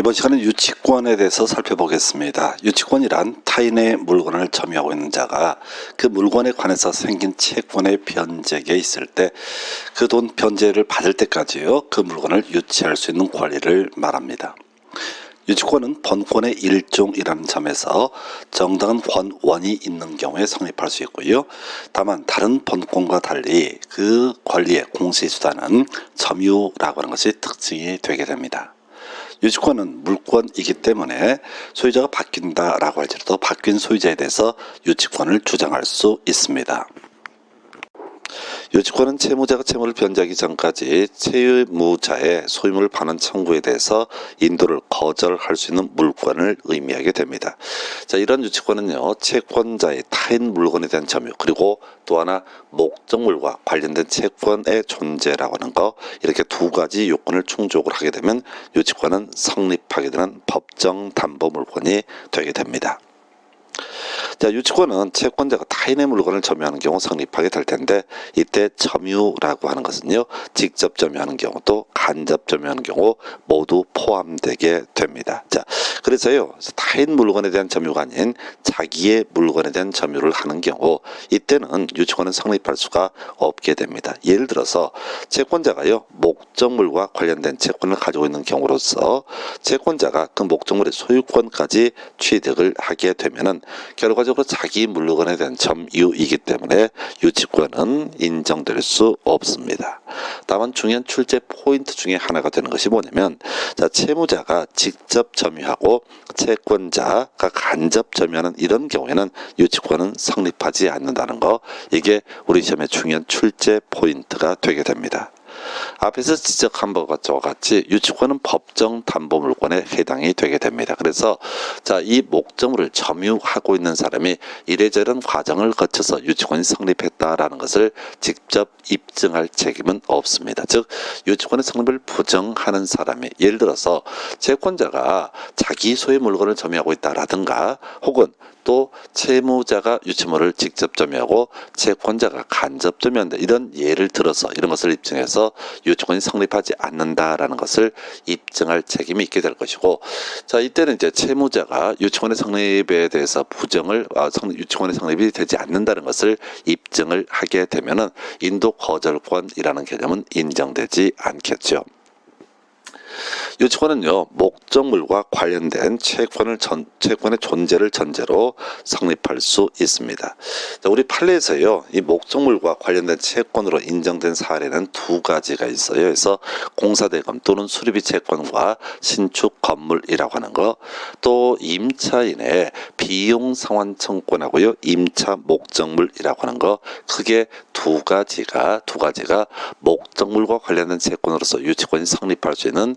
이번 시간은 유치권에 대해서 살펴보겠습니다. 유치권이란 타인의 물건을 점유하고 있는 자가 그 물건에 관해서 생긴 채권의 변제에 있을 때 그 돈 변제를 받을 때까지요, 그 물건을 유치할 수 있는 권리를 말합니다. 유치권은 번권의 일종이라는 점에서 정당한 권원이 있는 경우에 성립할 수 있고요. 다만 다른 번권과 달리 그 권리의 공시수단은 점유라고 하는 것이 특징이 되게 됩니다. 유치권은 물권이기 때문에 소유자가 바뀐다라고 할지라도 바뀐 소유자에 대해서 유치권을 주장할 수 있습니다. 유치권은 채무자가 채무를 변제하기 전까지 채무자의 소유물 반환 청구에 대해서 인도를 거절할 수 있는 물권을 의미하게 됩니다. 자, 이런 유치권은요, 채권자의 타인 물건에 대한 점유, 그리고 또 하나 목적물과 관련된 채권의 존재라고 하는 거, 이렇게 두 가지 요건을 충족을 하게 되면 유치권은 성립하게 되는 법정 담보 물권이 되게 됩니다. 자, 유치권은 채권자가 타인의 물건을 점유하는 경우 성립하게 될 텐데, 이때 점유라고 하는 것은요, 직접 점유하는 경우 또 간접 점유하는 경우 모두 포함되게 됩니다. 자, 그래서요, 타인 물건에 대한 점유가 아닌 자기의 물건에 대한 점유를 하는 경우 이때는 유치권은 성립할 수가 없게 됩니다. 예를 들어서 채권자가요, 목적물과 관련된 채권을 가지고 있는 경우로서 채권자가 그 목적물의 소유권까지 취득을 하게 되면은 결과적으로 자기 물건에 대한 점유이기 때문에 유치권은 인정될 수 없습니다. 다만 중요한 출제 포인트 중에 하나가 되는 것이 뭐냐면, 자, 채무자가 직접 점유하고 채권자가 간접 점유하는 이런 경우에는 유치권은 성립하지 않는다는 거, 이게 우리 시험의 중요한 출제 포인트가 되게 됩니다. 앞에서 지적한 바와 같이 유치권은 법정 담보 물권에 해당이 되게 됩니다. 그래서 자, 이 목적물을 점유하고 있는 사람이 이래저런 과정을 거쳐서 유치권이 성립했다라는 것을 직접 입증할 책임은 없습니다. 즉, 유치권의 성립을 부정하는 사람이, 예를 들어서 채권자가 자기 소유 물건을 점유하고 있다라든가, 혹은 또 채무자가 유치물을 직접 점유하고 채권자가 간접 점유한다, 이런 예를 들어서 이런 것을 입증해서 유치권이 성립하지 않는다라는 것을 입증할 책임이 있게 될 것이고, 자, 이때는 이제 채무자가 유치권의 성립에 대해서 유치권의 성립이 되지 않는다는 것을 입증을 하게 되면은 인도 거절권이라는 개념은 인정되지 않겠죠. 유치권은요, 목적물과 관련된 채권의 존재를 전제로 성립할 수 있습니다. 자, 우리 판례에서요, 이 목적물과 관련된 채권으로 인정된 사례는 두 가지가 있어요. 그래서 공사대금 또는 수리비 채권과 신축 건물이라고 하는 거, 또 임차인의 비용 상환 청구권하고요, 임차 목적물이라고 하는 거, 크게 두 가지가 목적물과 관련된 채권으로서 유치권이 성립할 수 있는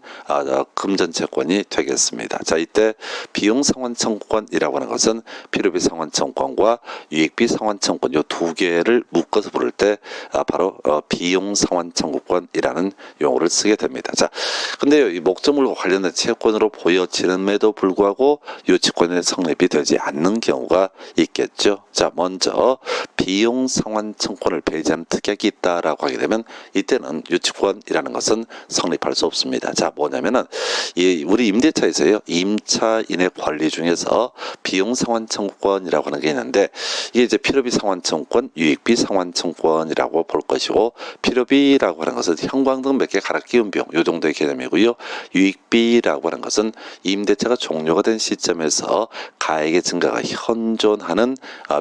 금전채권이 되겠습니다. 자, 이때 비용 상환 청구권이라고 하는 것은 필요비 상환 청구권과 유익비 상환 청구권, 이 두 개를 묶어서 부를 때 바로 비용 상환 청구권이라는 용어를 쓰게 됩니다. 자, 근데요, 이 목적물과 관련된 채권으로 보여지는에도 불구하고 유치권의 성립이 되지 않는 경우가 있겠죠. 자, 먼저 비용 상환 청구권을 배제하는 특약이 있다라고 하게 되면 이때는 유치권이라는 것은 성립할 수 없습니다. 자, 뭐냐면은 우리 임대차에서요, 임차인의 권리 중에서 비용 상환 청구권이라고 하는 게 있는데, 이게 이제 필요비 상환 청구권, 유익비 상환 청구권이라고 볼 것이고, 필요비라고 하는 것은 형광등 몇 개 갈아 끼운 비용, 요 정도의 개념이고요. 유익비라고 하는 것은 임대차가 종료가 된 시점에서 가액의 증가가 현존하는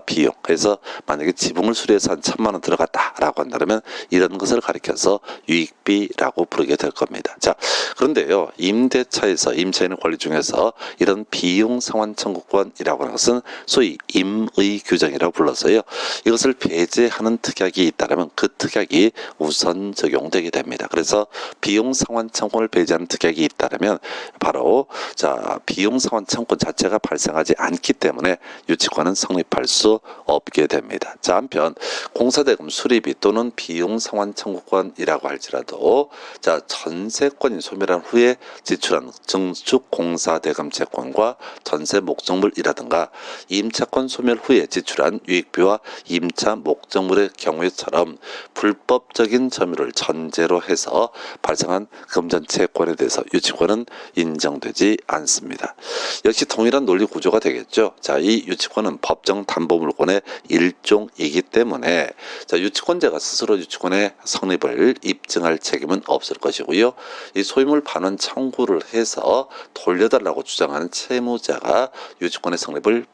비용. 그래서 만약에 지붕을 수리해서 한 1,000만 원 들어갔다라고 한다면 이런 것을 가리켜서 유익비라고 부르게 될 겁니다. 자, 그런데요, 임대차에서 임차인의 권리 중에서 이런 비용 상환 청구권이라고 하는 것은 소위 임의 규정이라고 불러서요, 이것을 배제하는 특약이 있다면 그 특약이 우선 적용되게 됩니다. 그래서 비용 상환 청구권을 배제하는 특약이 있다면 바로, 자, 비용 상환 청구권 자체가 발생하지 않기 때문에 유치권은 성립할 수 없게 됩니다. 자, 한편 공사대금 수리비 또는 비용 상환 청구권이라고 할지라도, 자, 전세권이 소멸한 후에 지출한 증축 공사대금 채권과 전세 목적물 목적물이라든가 임차권 소멸 후에 지출한 유익비와 임차 목적물의 경우에처럼 불법적인 점유를 전제로 해서 발생한 금전 채권에 대해서 유치권은 인정되지 않습니다. 역시 동일한 논리 구조가 되겠죠. 자, 이 유치권은 법정 담보 물권의 일종이기 때문에 자, 유치권자가 스스로 유치권의 성립을 입증할 책임은 없을 것이고요. 이 소유물 반환 청구를 해서 돌려달라고 주장하는 채무자가 유치권의 성립을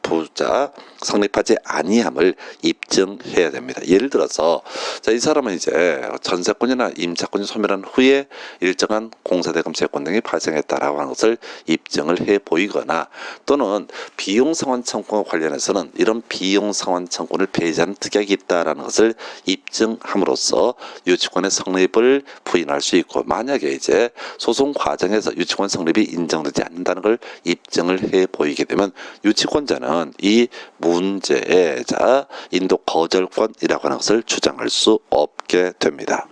성립하지 아니함을 입증해야 됩니다. 예를 들어서 자, 이 사람은 이제 전세권이나 임차권이 소멸한 후에 일정한 공사대금 채권 등이 발생했다라고 하는 것을 입증을 해 보이거나 또는 비용상환 청구와 관련해서는 이런 비용상환 청구를 배제하는 특약이 있다라는 것을 입증함으로써 유치권의 성립을 부인할 수 있고, 만약에 이제 소송 과정에서 유치권 성립이 인정되지 않는다는 걸 입증을 해 보이게 되면 유치권자는 이 문제의 인도 거절권이라고 하는 것을 주장할 수 없게 됩니다.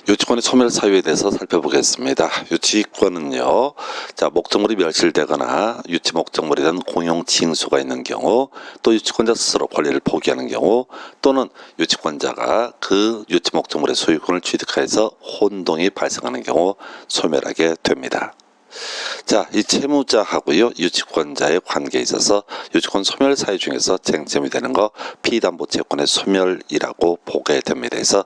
유치권의 소멸 사유에 대해서 살펴보겠습니다. 유치권은요, 자, 목적물이 멸실되거나 유치 목적물에 대한 공용 징수가 있는 경우, 또 유치권자 스스로 권리를 포기하는 경우, 또는 유치권자가 그 유치 목적물의 소유권을 취득해서 혼동이 발생하는 경우 소멸하게 됩니다. 자, 이 채무자하고요 유치권자의 관계에 있어서 유치권 소멸 사유 중에서 쟁점이 되는 거 피담보채권의 소멸이라고 보게 됩니다. 그래서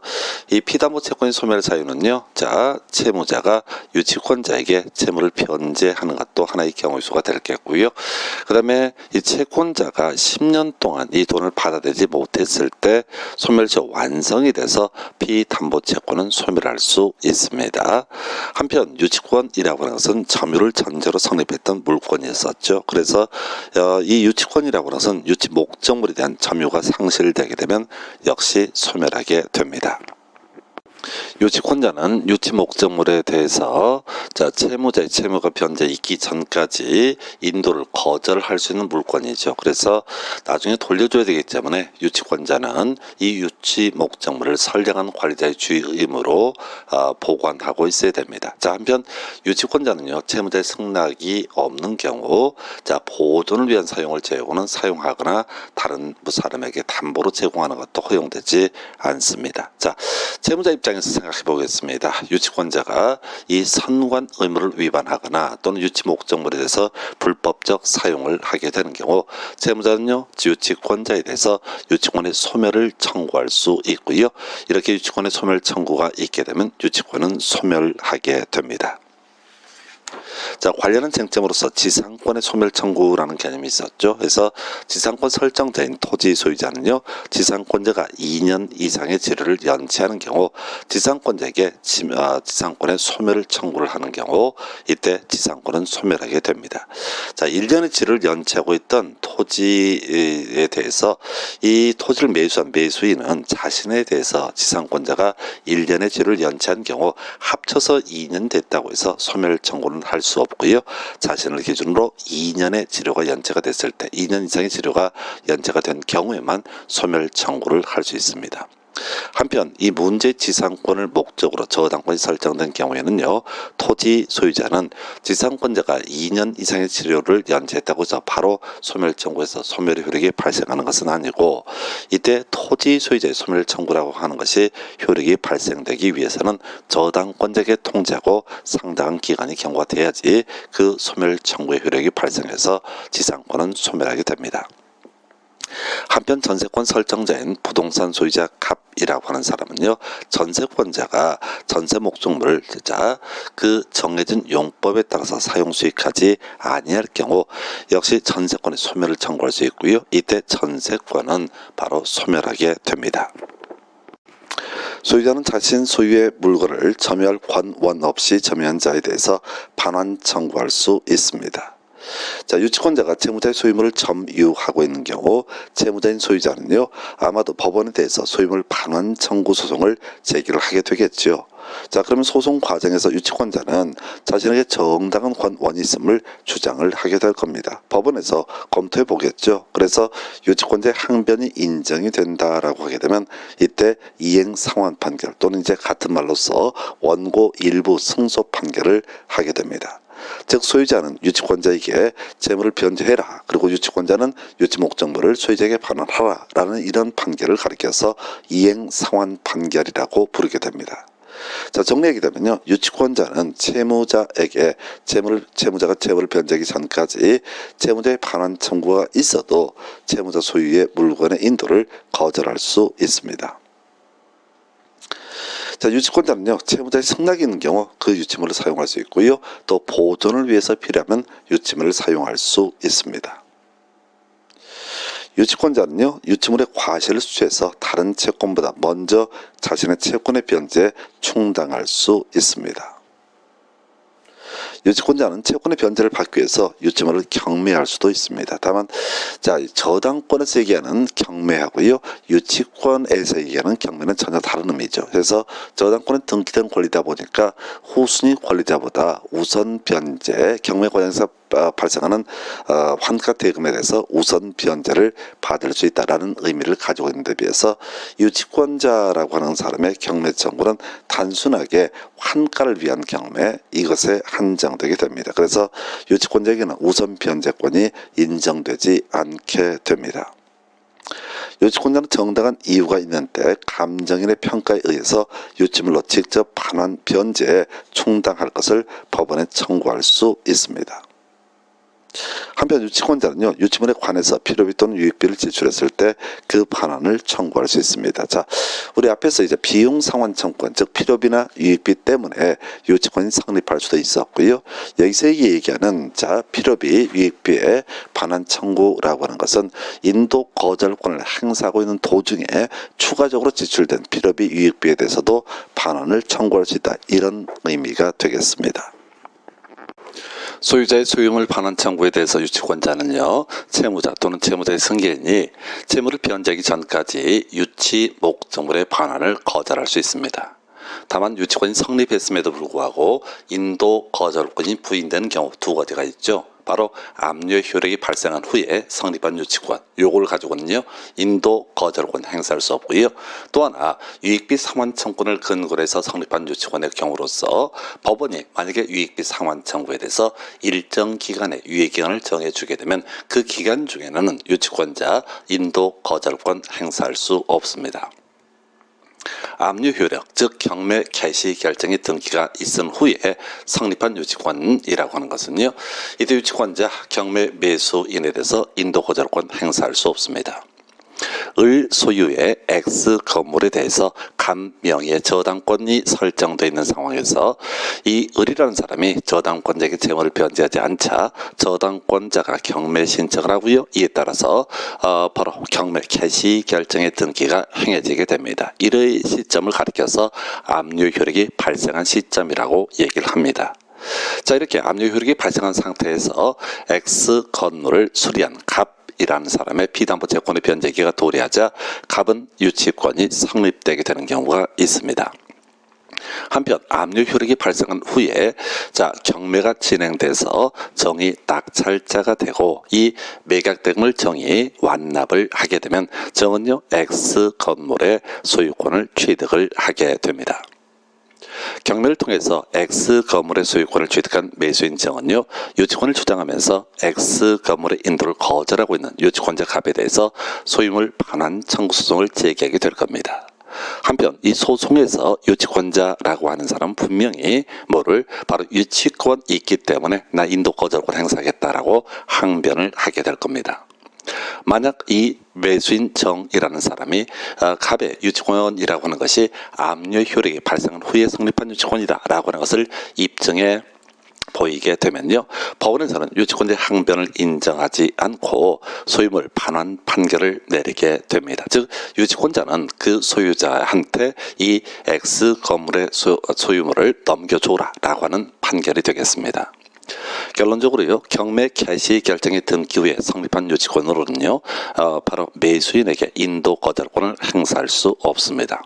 이 피담보채권의 소멸 사유는요, 자, 채무자가 유치권자에게 채무를 변제하는 것도 하나의 경우의 수가 되겠고요. 그 다음에 이 채권자가 10년 동안 이 돈을 받아들이지 못했을 때 소멸시 완성이 돼서 피담보채권은 소멸할 수 있습니다. 한편 유치권이라고 하는 것은 점유를 전제로 성립했던 물권이었었죠. 그래서 이 유치권이라고 하는 것은 유치 목적물에 대한 점유가 상실되게 되면 역시 소멸하게 됩니다. 유치권자는 유치 목적물에 대해서 채무자의 채무가 변제 있기 전까지 인도를 거절할 수 있는 물권이죠. 그래서 나중에 돌려줘야 되기 때문에 유치권자는 이 유치 목적물을 선량한 관리자의 주의 의무로 보관하고 있어야 됩니다. 자, 한편 유치권자는요, 채무자의 승낙이 없는 경우 보존을 위한 사용을 제외하고는 사용하거나 다른 사람에게 담보로 제공하는 것도 허용되지 않습니다. 자, 채무자 입장에서 생각해 보겠습니다. 유치권자가 이 선관 의무를 위반하거나 또는 유치 목적물에 대해서 불법적 사용을 하게 되는 경우 채무자는요, 유치권자에 대해서 유치권의 소멸을 청구할 수 있고요. 이렇게 유치권의 소멸 청구가 있게 되면 유치권은 소멸하게 됩니다. 자, 관련한 쟁점으로서 지상권의 소멸 청구라는 개념이 있었죠. 그래서 지상권 설정자인 토지 소유자는요, 지상권자가 2년 이상의 지료를 연체하는 경우 지상권자에게 지상권의 소멸을 청구를 하는 경우 이때 지상권은 소멸하게 됩니다. 자, 1년의 지료를 연체하고 있던 토지에 대해서 이 토지를 매수한 매수인은 자신에 대해서 지상권자가 1년의 지료를 연체한 경우 합쳐서 2년 됐다고 해서 소멸 청구는 할 수 없고요. 자신을 기준으로 2년의 지료가 연체가 됐을 때 2년 이상의 지료가 연체가 된 경우에만 소멸 청구를 할 수 있습니다. 한편 이 문제 지상권을 목적으로 저당권이 설정된 경우에는요, 토지 소유자는 지상권자가 2년 이상의 지료를 연체했다고 해서 바로 소멸 청구에서 소멸의 효력이 발생하는 것은 아니고, 이때 토지 소유자의 소멸 청구라고 하는 것이 효력이 발생되기 위해서는 저당권자에게 통지하고 상당한 기간이 경과가 돼야지 그 소멸 청구의 효력이 발생해서 지상권은 소멸하게 됩니다. 한편 전세권 설정자인 부동산 소유자 갑이라고 하는 사람은요, 전세권자가 전세 목적물을 그 정해진 용법에 따라서 사용 수익하지 아니할 경우 역시 전세권의 소멸을 청구할 수 있고요. 이때 전세권은 바로 소멸하게 됩니다. 소유자는 자신 소유의 물건을 점유할 권원 없이 점유한 자에 대해서 반환 청구할 수 있습니다. 자, 유치권자가 채무자의 소유물을 점유하고 있는 경우 채무자인 소유자는요, 아마도 법원에 대해서 소유물 반환 청구 소송을 제기를 하게 되겠죠. 자, 그러면 소송 과정에서 유치권자는 자신에게 정당한 권원이 있음을 주장을 하게 될 겁니다. 법원에서 검토해 보겠죠. 그래서 유치권자의 항변이 인정이 된다라고 하게 되면 이때 이행 상환 판결 또는 이제 같은 말로서 원고 일부 승소 판결을 하게 됩니다. 즉 소유자는 유치권자에게 재물을 변제해라. 그리고 유치권자는 유치 목적물을 소유자에게 반환하라. 라는 이런 판결을 가리켜서 이행상환 판결이라고 부르게 됩니다. 자, 정리하게 되면요. 유치권자는 채무자에게 채무자가 재물을 변제하기 전까지 채무자의 반환 청구가 있어도 채무자 소유의 물건의 인도를 거절할 수 있습니다. 자, 유치권자는요, 채무자의 승낙이 있는 경우 그 유치물을 사용할 수 있고요. 또 보존을 위해서 필요하면 유치물을 사용할 수 있습니다. 유치권자는요, 유치물의 과실을 수취해서 다른 채권보다 먼저 자신의 채권의 변제에 충당할 수 있습니다. 유치권자는 채권의 변제를 받기 위해서 유치물을 경매할 수도 있습니다. 다만 자, 저당권에서 얘기하는 경매하고요, 유치권에서 얘기하는 경매는 전혀 다른 의미죠. 그래서 저당권은 등기된 권리다 보니까 후순위 권리자보다 우선 변제, 경매 과정에서 발생하는 환가 대금에 대해서 우선 변제를 받을 수 있다라는 의미를 가지고 있는 데 비해서 유치권자라고 하는 사람의 경매 청구는 단순하게 환가를 위한 경매, 이것에 한정되게 됩니다. 그래서 유치권자에게는 우선 변제권이 인정되지 않게 됩니다. 유치권자는 정당한 이유가 있는데 감정인의 평가에 의해서 유치물로 직접 반환 변제에 충당할 것을 법원에 청구할 수 있습니다. 한편 유치권자는요, 유치물에 관해서 필요비 또는 유익비를 지출했을 때 그 반환을 청구할 수 있습니다. 자, 우리 앞에서 이제 비용 상환 청구권, 즉 필요비나 유익비 때문에 유치권이 성립할 수도 있었고요. 여기서 얘기하는 자, 필요비, 유익비의 반환 청구라고 하는 것은 인도 거절권을 행사하고 있는 도중에 추가적으로 지출된 필요비, 유익비에 대해서도 반환을 청구할 수 있다. 이런 의미가 되겠습니다. 소유자의 소유물 반환 청구에 대해서 유치권자는요, 채무자 또는 채무자의 승계인이 채무를 변제하기 전까지 유치 목적물의 반환을 거절할 수 있습니다. 다만 유치권이 성립했음에도 불구하고 인도 거절권이 부인되는 경우 두 가지가 있죠. 바로 압류 효력이 발생한 후에 성립한 유치권, 요걸 가지고는요, 인도 거절권 행사할 수 없고요. 또 하나, 유익비 상환 청구를 근거로 해서 성립한 유치권의 경우로서 법원이 만약에 유익비 상환 청구에 대해서 일정 기간의 유예기간을 정해주게 되면 그 기간 중에는 유치권자 인도 거절권 행사할 수 없습니다. 압류 효력, 즉 경매 개시 결정의 등기가 있은 후에 성립한 유치권이라고 하는 것은요, 이때 유치권자 경매 매수인에 대해서 인도 거절권 행사할 수 없습니다. 을 소유의 X 건물에 대해서 감명의 저당권이 설정되어 있는 상황에서 이 을이라는 사람이 저당권자에게 재물을 변제하지 않자 저당권자가 경매 신청을 하고요. 이에 따라서 바로 경매 개시 결정의 등기가 행해지게 됩니다. 이의 시점을 가리켜서 압류 효력이 발생한 시점이라고 얘기를 합니다. 자, 이렇게 압류 효력이 발생한 상태에서 X 건물을 수리한 갑이라는 사람의 피담보 채권의 변제기가 도래하자 갑은 유치권이 성립되게 되는 경우가 있습니다. 한편 압류 효력이 발생한 후에 자, 경매가 진행돼서 정이 낙찰자가 되고 이 매각대금을 정이 완납을 하게 되면 정은요, X 건물의 소유권을 취득을 하게 됩니다. 경매를 통해서 X 건물의 소유권을 취득한 매수인 정은요, 유치권을 주장하면서 X 건물의 인도를 거절하고 있는 유치권자 갑에 대해서 소유물 반환 청구 소송을 제기하게 될 겁니다. 한편 이 소송에서 유치권자라고 하는 사람은 분명히 뭐를 바로 유치권이 있기 때문에 나 인도 거절권 행사하겠다라고 항변을 하게 될 겁니다. 만약 이 매수인 정이라는 사람이 갑의 유치권이라고 하는 것이 압류 효력이 발생한 후에 성립한 유치권이다라고 하는 것을 입증해 보이게 되면요, 법원에서는 유치권자의 항변을 인정하지 않고 소유물 반환 판결을 내리게 됩니다. 즉 유치권자는 그 소유자한테 이 X 건물의 소유물을 넘겨줘라 라고 하는 판결이 되겠습니다. 결론적으로요, 경매 개시 결정의 등기 후에 성립한 유치권으로는요, 바로 매수인에게 인도 거절권을 행사할 수 없습니다.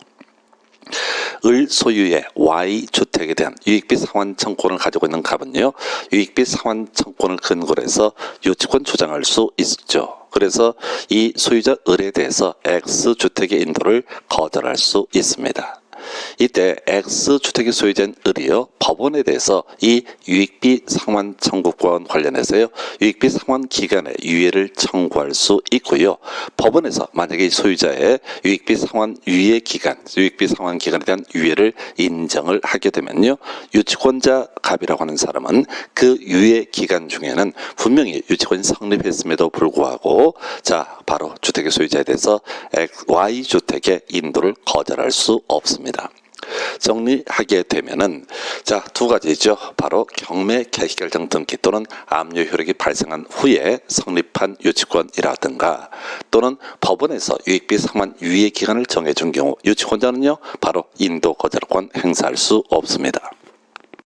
을 소유의 Y주택에 대한 유익비 상환 청구권을 가지고 있는 갑은요, 유익비 상환 청구권을 근거로 해서 유치권 주장할 수 있죠. 그래서 이 소유자 을에 대해서 X주택의 인도를 거절할 수 있습니다. 이때 X주택의 소유자인 을이요, 법원에 대해서 이 유익비 상환 청구권 관련해서요, 유익비 상환 기간에 유예를 청구할 수 있고요. 법원에서 만약에 이 소유자의 유익비 상환 유예 기간, 유익비 상환 기간에 대한 유예를 인정을 하게 되면요, 유치권자 갑이라고 하는 사람은 그 유예 기간 중에는 분명히 유치권이 성립했음에도 불구하고 자, 바로 주택의 소유자에 대해서 Y주택의 인도를 거절할 수 없습니다. 정리하게 되면은 자, 두 가지죠. 바로 경매 개시 결정 등기 또는 압류 효력이 발생한 후에 성립한 유치권이라든가 또는 법원에서 유익비 상환 유예 기간을 정해준 경우 유치권자는요, 바로 인도 거절권 행사할 수 없습니다.